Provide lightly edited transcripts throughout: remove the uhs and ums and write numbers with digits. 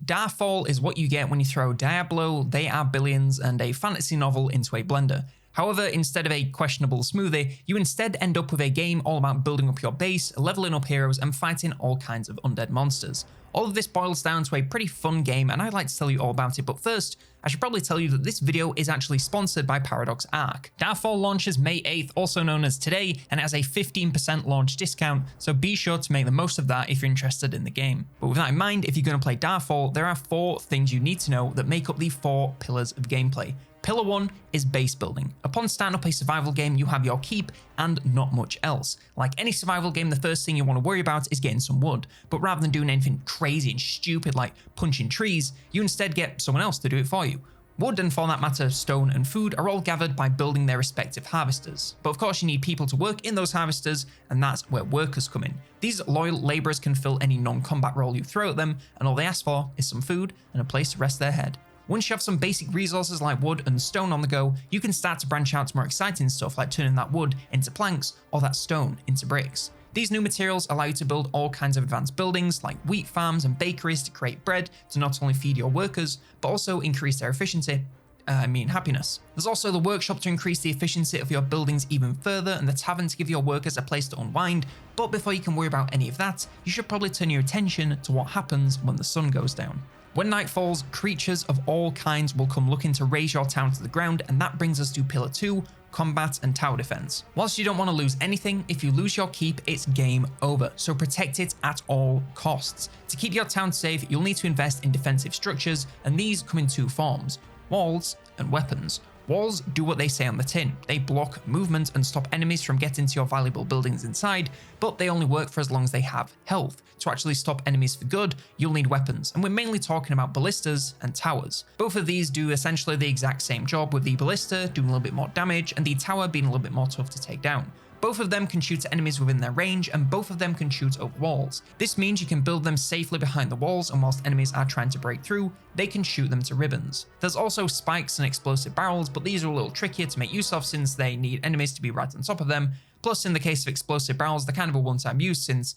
Darfall is what you get when you throw Diablo, They Are Billions, and a fantasy novel into a blender. However, instead of a questionable smoothie, you instead end up with a game all about building up your base, leveling up heroes, and fighting all kinds of undead monsters. All of this boils down to a pretty fun game, and I'd like to tell you all about it, but first, I should probably tell you that this video is actually sponsored by Paradox Arc. Darfall launches May 8th, also known as today, and it has a 15% launch discount, so be sure to make the most of that if you're interested in the game. But with that in mind, if you're going to play Darfall, there are 4 things you need to know that make up the 4 pillars of gameplay. Pillar 1 is base building. Upon starting up a survival game, you have your keep and not much else. Like any survival game, the first thing you want to worry about is getting some wood. But rather than doing anything crazy and stupid like punching trees, you instead get someone else to do it for you. Wood, and for that matter, stone and food, are all gathered by building their respective harvesters. But of course you need people to work in those harvesters, and that's where workers come in. These loyal labourers can fill any non-combat role you throw at them, and all they ask for is some food and a place to rest their head. Once you have some basic resources like wood and stone on the go, you can start to branch out to more exciting stuff like turning that wood into planks or that stone into bricks. These new materials allow you to build all kinds of advanced buildings like wheat farms and bakeries to create bread to not only feed your workers, but also increase their efficiency. Happiness. There's also the workshop to increase the efficiency of your buildings even further, and the tavern to give your workers a place to unwind. But before you can worry about any of that, you should probably turn your attention to what happens when the sun goes down. When night falls, creatures of all kinds will come looking to raise your town to the ground, and that brings us to Pillar 2, combat and tower defense. Whilst you don't want to lose anything, if you lose your keep, it's game over, so protect it at all costs. To keep your town safe, you'll need to invest in defensive structures, and these come in 2 forms: walls and weapons. Walls do what they say on the tin. They block movement and stop enemies from getting to your valuable buildings inside, but they only work for as long as they have health. To actually stop enemies for good, you'll need weapons, and we're mainly talking about ballistas and towers. Both of these do essentially the exact same job, with the ballista doing a little bit more damage and the tower being a little bit more tough to take down. Both of them can shoot at enemies within their range, and both of them can shoot over walls. This means you can build them safely behind the walls, and whilst enemies are trying to break through, they can shoot them to ribbons. There's also spikes and explosive barrels, but these are a little trickier to make use of since they need enemies to be right on top of them. Plus, in the case of explosive barrels, they're kind of a one-time use since,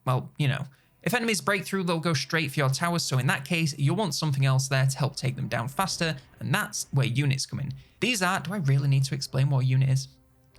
well, you know, if enemies break through, they'll go straight for your towers, so in that case, you'll want something else there to help take them down faster, and that's where units come in. These are, do I really need to explain what a unit is?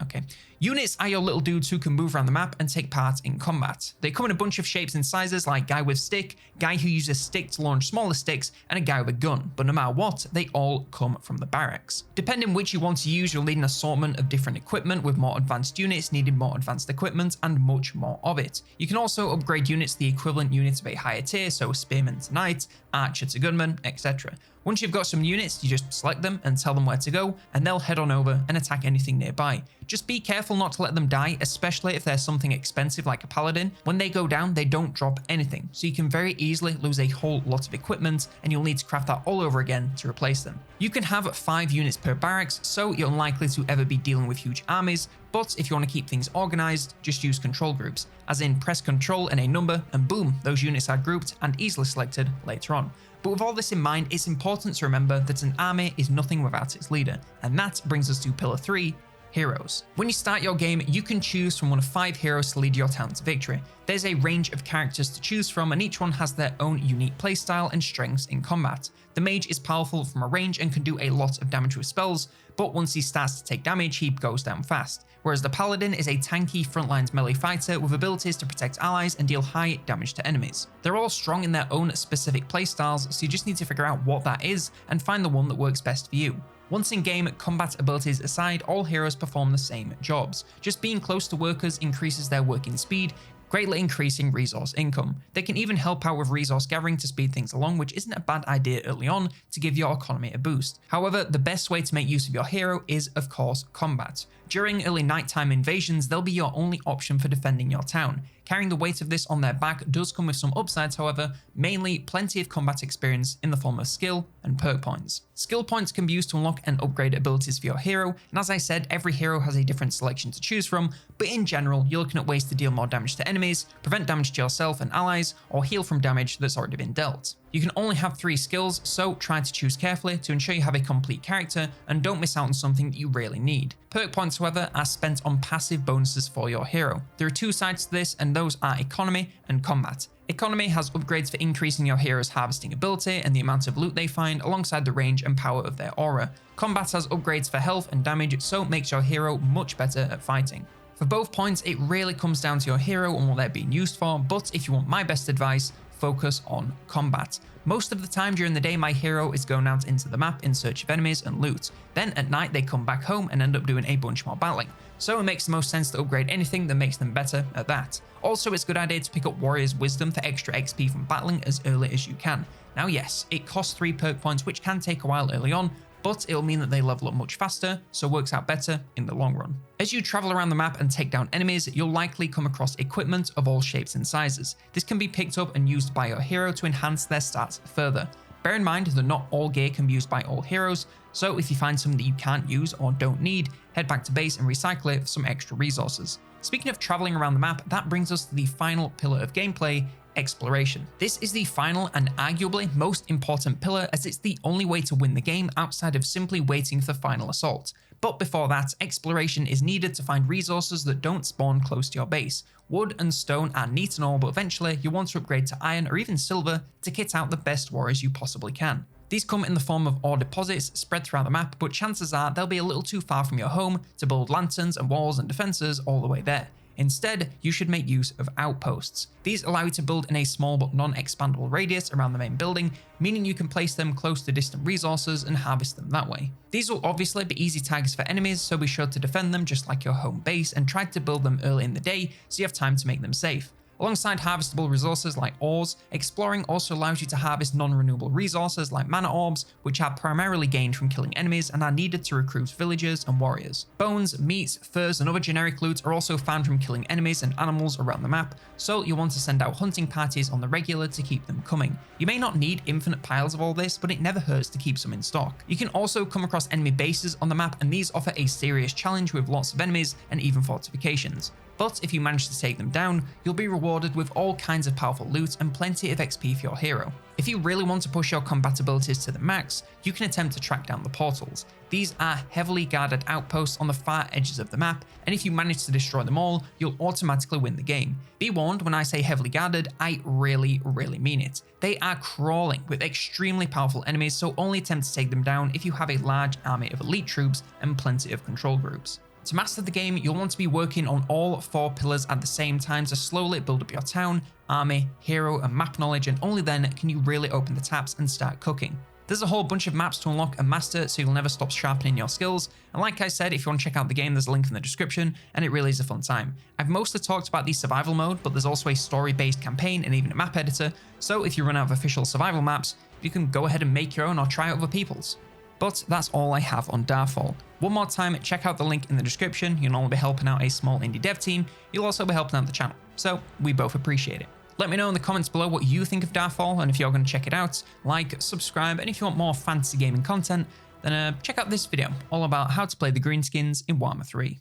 Okay. Units are your little dudes who can move around the map and take part in combat. They come in a bunch of shapes and sizes, like guy with stick, guy who uses stick to launch smaller sticks, and a guy with a gun, but no matter what, they all come from the barracks. Depending which you want to use, you'll need an assortment of different equipment, with more advanced units needing more advanced equipment and much more of it. You can also upgrade units to the equivalent units of a higher tier, so spearman to knight, archer to gunman, etc. Once you've got some units, you just select them and tell them where to go, and they'll head on over and attack anything nearby. Just be careful not to let them die, especially if there's something expensive like a paladin. When they go down, they don't drop anything, so you can very easily lose a whole lot of equipment, and you'll need to craft that all over again to replace them. You can have 5 units per barracks, so you're unlikely to ever be dealing with huge armies, but if you want to keep things organized, just use control groups, as in press control and a number, and boom, those units are grouped and easily selected later on. But with all this in mind, it's important to remember that an army is nothing without its leader, and that brings us to Pillar 3, heroes. When you start your game, you can choose from one of 5 heroes to lead your town to victory. There's a range of characters to choose from, and each one has their own unique playstyle and strengths in combat. The mage is powerful from a range and can do a lot of damage with spells, but once he starts to take damage, he goes down fast. Whereas the paladin is a tanky frontlines melee fighter with abilities to protect allies and deal high damage to enemies. They're all strong in their own specific playstyles, so you just need to figure out what that is and find the one that works best for you. Once in game, combat abilities aside, all heroes perform the same jobs. Just being close to workers increases their working speed, greatly increasing resource income. They can even help out with resource gathering to speed things along, which isn't a bad idea early on to give your economy a boost. However, the best way to make use of your hero is, of course, combat. During early nighttime invasions, they'll be your only option for defending your town. Carrying the weight of this on their back does come with some upsides, however, mainly plenty of combat experience in the form of skill and perk points. Skill points can be used to unlock and upgrade abilities for your hero, and as I said, every hero has a different selection to choose from, but in general, you're looking at ways to deal more damage to enemies, prevent damage to yourself and allies, or heal from damage that's already been dealt. You can only have 3 skills, so try to choose carefully to ensure you have a complete character and don't miss out on something that you really need. Perk points, however, are spent on passive bonuses for your hero. There are 2 sides to this, and those are economy and combat. Economy has upgrades for increasing your hero's harvesting ability and the amount of loot they find alongside the range and power of their aura. Combat has upgrades for health and damage, so it makes your hero much better at fighting. For both points, it really comes down to your hero and what they're being used for, but if you want my best advice, focus on combat. Most of the time during the day, my hero is going out into the map in search of enemies and loot. Then at night, they come back home and end up doing a bunch more battling. So it makes the most sense to upgrade anything that makes them better at that. Also, it's a good idea to pick up Warrior's Wisdom for extra XP from battling as early as you can. Now yes, it costs 3 perk points, which can take a while early on, but it'll mean that they level up much faster, so it works out better in the long run. As you travel around the map and take down enemies, you'll likely come across equipment of all shapes and sizes. This can be picked up and used by your hero to enhance their stats further. Bear in mind that not all gear can be used by all heroes, so if you find something that you can't use or don't need, head back to base and recycle it for some extra resources. Speaking of traveling around the map, that brings us to the final pillar of gameplay, exploration. This is the final and arguably most important pillar, as it's the only way to win the game outside of simply waiting for the final assault. But before that, exploration is needed to find resources that don't spawn close to your base. Wood and stone are neat and all, but eventually you want to upgrade to iron or even silver to kit out the best warriors you possibly can. These come in the form of ore deposits spread throughout the map, but chances are they'll be a little too far from your home to build lanterns and walls and defenses all the way there. Instead, you should make use of outposts. These allow you to build in a small but non-expandable radius around the main building, meaning you can place them close to distant resources and harvest them that way. These will obviously be easy tags for enemies, so be sure to defend them just like your home base and try to build them early in the day so you have time to make them safe. Alongside harvestable resources like ores, exploring also allows you to harvest non-renewable resources like mana orbs, which are primarily gained from killing enemies and are needed to recruit villagers and warriors. Bones, meats, furs, and other generic loot are also found from killing enemies and animals around the map, so you'll want to send out hunting parties on the regular to keep them coming. You may not need infinite piles of all this, but it never hurts to keep some in stock. You can also come across enemy bases on the map, and these offer a serious challenge with lots of enemies and even fortifications. But if you manage to take them down, you'll be rewarded with all kinds of powerful loot and plenty of XP for your hero. If you really want to push your combat abilities to the max, you can attempt to track down the portals. These are heavily guarded outposts on the far edges of the map, and if you manage to destroy them all, you'll automatically win the game. Be warned, when I say heavily guarded, I really mean it. They are crawling with extremely powerful enemies, so only attempt to take them down if you have a large army of elite troops and plenty of control groups. To master the game, you'll want to be working on all 4 pillars at the same time to slowly build up your town, army, hero, and map knowledge, and only then can you really open the taps and start cooking. There's a whole bunch of maps to unlock and master, so you'll never stop sharpening your skills, and like I said, if you want to check out the game, there's a link in the description, and it really is a fun time. I've mostly talked about the survival mode, but there's also a story-based campaign and even a map editor, so if you run out of official survival maps, you can go ahead and make your own or try other people's. But that's all I have on Darfall. One more time, check out the link in the description. You'll not only be helping out a small indie dev team, you'll also be helping out the channel. So we both appreciate it. Let me know in the comments below what you think of Darfall, and if you're going to check it out, like, subscribe, and if you want more fantasy gaming content, then check out this video all about how to play the greenskins in Warhammer 3.